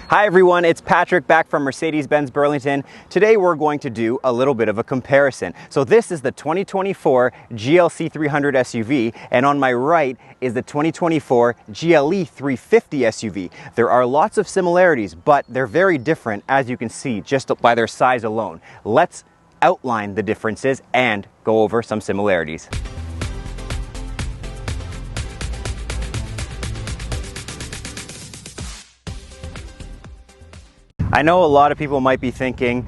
Hi everyone, it's Patrick back from Mercedes-Benz Burlington. Today we're going to do a little bit of a comparison. So this is the 2024 GLC 300 SUV, and on my right is the 2024 GLE 350 SUV. There are lots of similarities, but they're very different, as you can see just by their size alone. Let's outline the differences and go over some similarities. I know a lot of people might be thinking,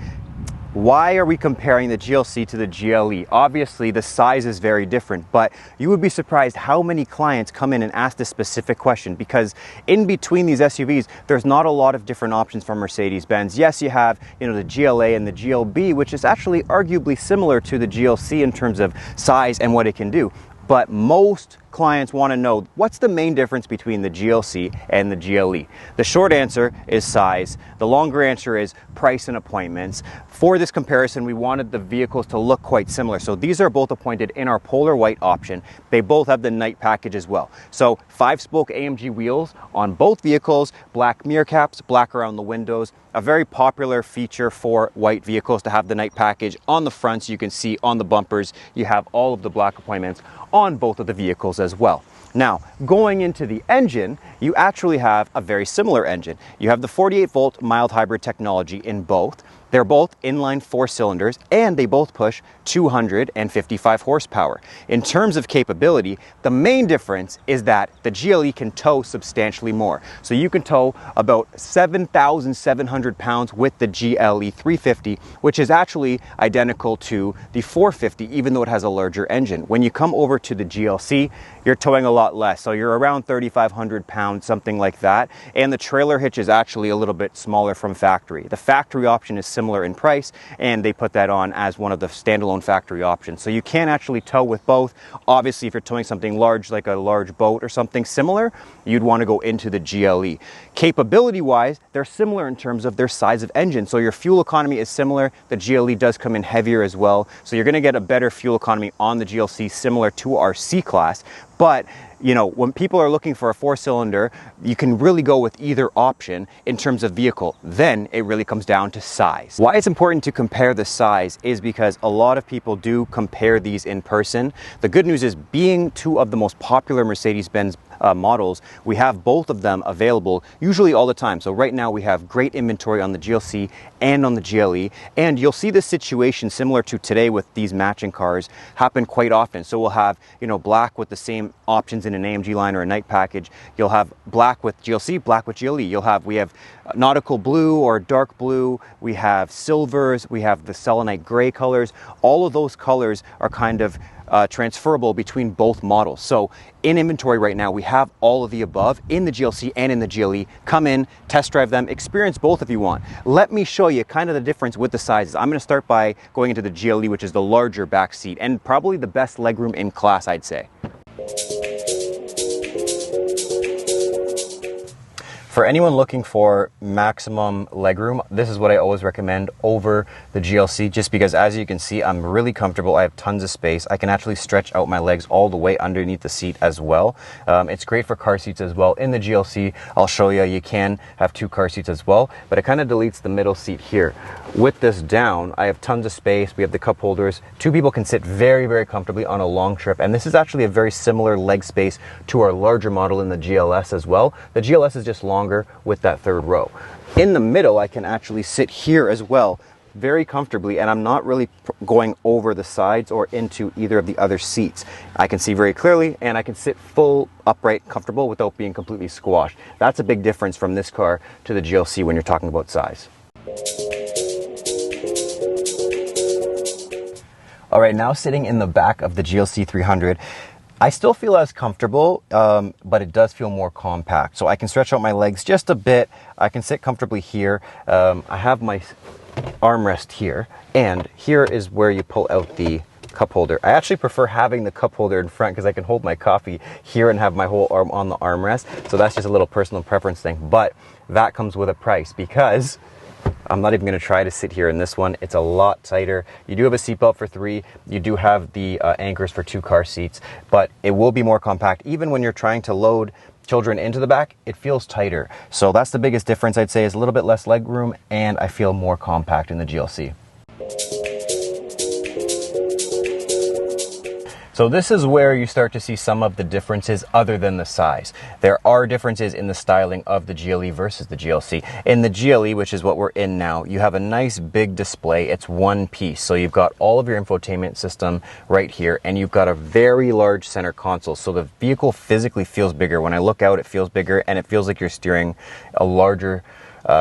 why are we comparing the GLC to the GLE? Obviously, the size is very different, but you would be surprised how many clients come in and ask this specific question, because in between these SUVs, there's not a lot of different options from Mercedes-Benz. Yes, you have, the GLA and the GLB, which is actually arguably similar to the GLC in terms of size and what it can do. But most clients want to know, what's the main difference between the GLC and the GLE? The short answer is size. The longer answer is price and appointments. For this comparison, we wanted the vehicles to look quite similar. So these are both appointed in our polar white option. They both have the night package as well. So 5-spoke AMG wheels on both vehicles, black mirror caps, black around the windows. A very popular feature for white vehicles to have the night package. On the fronts, you can see on the bumpers, you have all of the black appointments on both of the vehicles as well. Now, going into the engine, you actually have a very similar engine. You have the 48-volt mild hybrid technology in both. They're both inline 4 cylinders, and they both push 255 horsepower. In terms of capability, the main difference is that the GLE can tow substantially more. So you can tow about 7,700 pounds with the GLE 350, which is actually identical to the 450, even though it has a larger engine. When you come over to the GLC, you're towing a lot less. So you're around 3,500 pounds, something like that. And the trailer hitch is actually a little bit smaller from factory. The factory option is similar in price, and they put that on as one of the standalone factory options. So you can actually tow with both. Obviously, if you're towing something large, like a large boat or something similar, you'd want to go into the GLE. Capability-wise, they're similar in terms of their size of engine. So your fuel economy is similar. The GLE does come in heavier as well. So you're going to get a better fuel economy on the GLC, similar to our C-Class. But when people are looking for a 4-cylinder, you can really go with either option in terms of vehicle. Then it really comes down to size. Why it's important to compare the size is because a lot of people do compare these in person. The good news is, being two of the most popular Mercedes-Benz models, we have both of them available usually all the time. So right now we have great inventory on the GLC and on the GLE, and you'll see this situation similar to today with these matching cars happen quite often. So we'll have black with the same options in an AMG line or a night package. You'll have black with GLC, black with GLE. We have nautical blue or dark blue, we have silvers, we have the selenite gray colors. All of those colors are kind of transferable between both models. So in inventory right now, we have all of the above in the GLC and in the GLE. Come in, test drive them, experience both if you want. Let me show you kind of the difference with the sizes. I'm going to start by going into the GLE, which is the larger back seat and probably the best legroom in class, I'd say. For anyone looking for maximum legroom, this is what I always recommend over the GLC, just because, as you can see, I'm really comfortable. I have tons of space. I can actually stretch out my legs all the way underneath the seat as well. It's great for car seats as well. In the GLC, I'll show you, you can have 2 car seats as well, but it kind of deletes the middle seat here. With this down, I have tons of space. We have the cup holders. 2 people can sit very, very comfortably on a long trip, and this is actually a very similar leg space to our larger model in the GLS as well. The GLS is just longer with that 3rd row. In the middle, I can actually sit here as well very comfortably, and I'm not really going over the sides or into either of the other seats. I can see very clearly, and I can sit full upright comfortable without being completely squashed. That's a big difference from this car to the GLC when you're talking about size. All right, now sitting in the back of the GLC 300, I still feel as comfortable, but it does feel more compact. So I can stretch out my legs just a bit. I can sit comfortably here. I have my armrest here, and here is where you pull out the cup holder. I actually prefer having the cup holder in front because I can hold my coffee here and have my whole arm on the armrest. So that's just a little personal preference thing, but that comes with a price, because I'm not even going to try to sit here in this one. It's a lot tighter. You do have a seatbelt for 3. You do have the anchors for 2 car seats, but it will be more compact. Even when you're trying to load children into the back, it feels tighter. So that's the biggest difference, I'd say, is a little bit less leg room, and I feel more compact in the GLC. So this is where you start to see some of the differences other than the size. There are differences in the styling of the GLE versus the GLC. In the GLE, which is what we're in now, you have a nice big display. It's one piece. So you've got all of your infotainment system right here, and you've got a very large center console. So the vehicle physically feels bigger. When I look out, it feels bigger, and it feels like you're steering a larger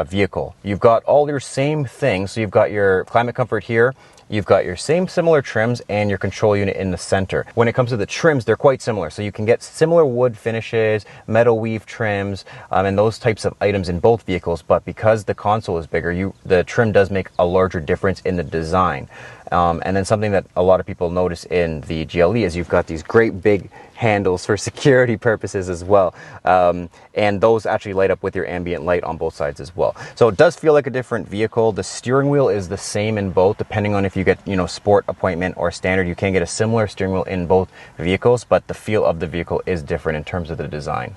vehicle. You've got all your same things. So you've got your climate comfort here. You've got your same similar trims and your control unit in the center. When it comes to the trims, they're quite similar. So you can get similar wood finishes, metal weave trims, and those types of items in both vehicles. But because the console is bigger, the trim does make a larger difference in the design. And then something that a lot of people notice in the GLE is you've got these great big handles for security purposes as well. And those actually light up with your ambient light on both sides as well. So it does feel like a different vehicle. The steering wheel is the same in both, depending on if you get, sport, appointment, or standard. You can get a similar steering wheel in both vehicles, but the feel of the vehicle is different in terms of the design.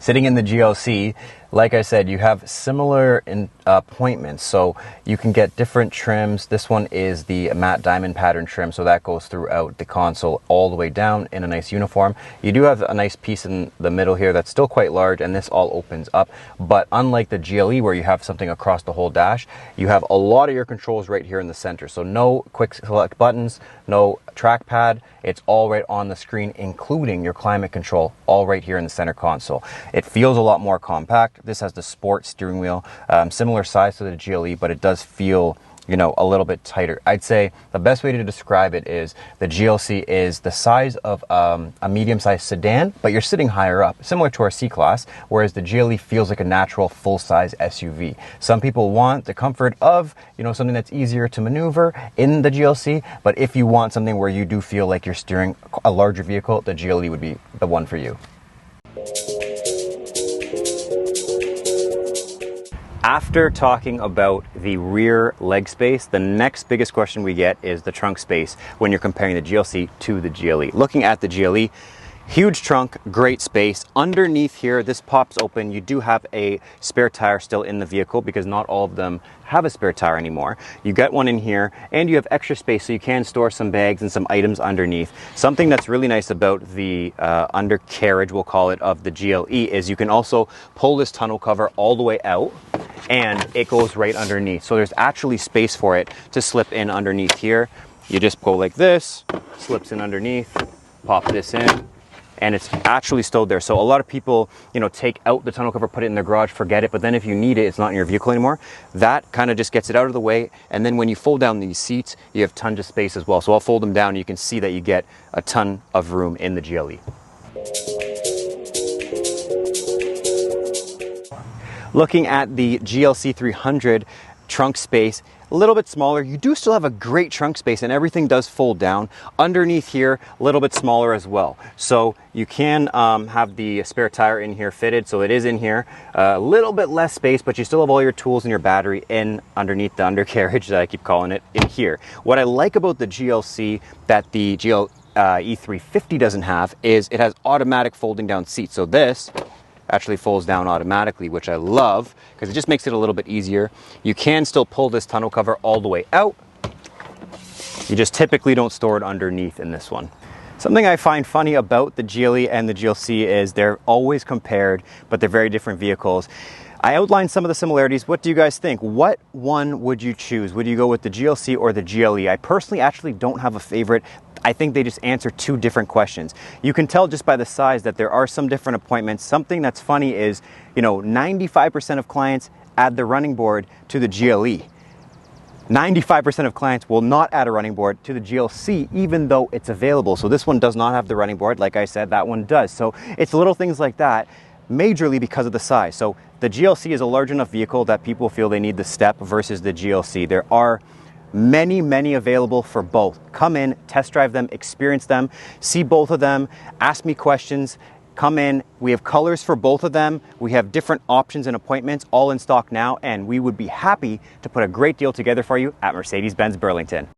Sitting in the GLC, like I said, you have similar appointments, so you can get different trims. This one is the matte diamond pattern trim, so that goes throughout the console all the way down in a nice uniform. You do have a nice piece in the middle here that's still quite large, and this all opens up. But unlike the GLE, where you have something across the whole dash, you have a lot of your controls right here in the center. So no quick select buttons, no trackpad. It's all right on the screen, including your climate control, all right here in the center console. It feels a lot more compact. This has the sport steering wheel, similar size to the GLE, but it does feel, a little bit tighter. I'd say the best way to describe it is the GLC is the size of a medium-sized sedan, but you're sitting higher up, similar to our C-Class, whereas the GLE feels like a natural full-size SUV. Some people want the comfort of, something that's easier to maneuver in the GLC, but if you want something where you do feel like you're steering a larger vehicle, the GLE would be the one for you. After talking about the rear leg space, the next biggest question we get is the trunk space when you're comparing the GLC to the GLE. Looking at the GLE, huge trunk, great space. Underneath here, this pops open. You do have a spare tire still in the vehicle because not all of them have a spare tire anymore. You get one in here, and you have extra space so you can store some bags and some items underneath. Something that's really nice about the undercarriage, we'll call it, of the GLE is you can also pull this tonneau cover all the way out, and it goes right underneath. So there's actually space for it to slip in underneath here. You just go like this, slips in underneath, pop this in, and it's actually stowed there. So a lot of people, take out the tonneau cover, put it in their garage, forget it, but then if you need it, it's not in your vehicle anymore. That kind of just gets it out of the way, and then when you fold down these seats, you have tons of space as well. So I'll fold them down, and you can see that you get a ton of room in the GLE. Looking at the GLC 300 trunk space, a little bit smaller. You do still have a great trunk space, and everything does fold down. Underneath here, a little bit smaller as well. So you can have the spare tire in here fitted, so it is in here. A little bit less space, but you still have all your tools and your battery in underneath the undercarriage that I keep calling it in here. What I like about the GLC that the E350 doesn't have is it has automatic folding down seats. So this actually folds down automatically, which I love because it just makes it a little bit easier. You can still pull this tonneau cover all the way out. You just typically don't store it underneath in this one. Something I find funny about the GLE and the GLC is they're always compared, but they're very different vehicles. I outlined some of the similarities. What do you guys think? What one would you choose? Would you go with the GLC or the GLE? I personally actually don't have a favorite. I think they just answer two different questions. You can tell just by the size that there are some different appointments. Something that's funny is, 95% of clients add the running board to the GLE. 95% of clients will not add a running board to the GLC, even though it's available. So this one does not have the running board. Like I said, that one does. So it's little things like that, majorly because of the size. So the GLC is a large enough vehicle that people feel they need the step versus the GLC. There are many available for both. Come in, test drive them, experience them, see both of them, ask me questions. Come in. We have colors for both of them. We have different options and appointments all in stock now, and we would be happy to put a great deal together for you at Mercedes-Benz Burlington.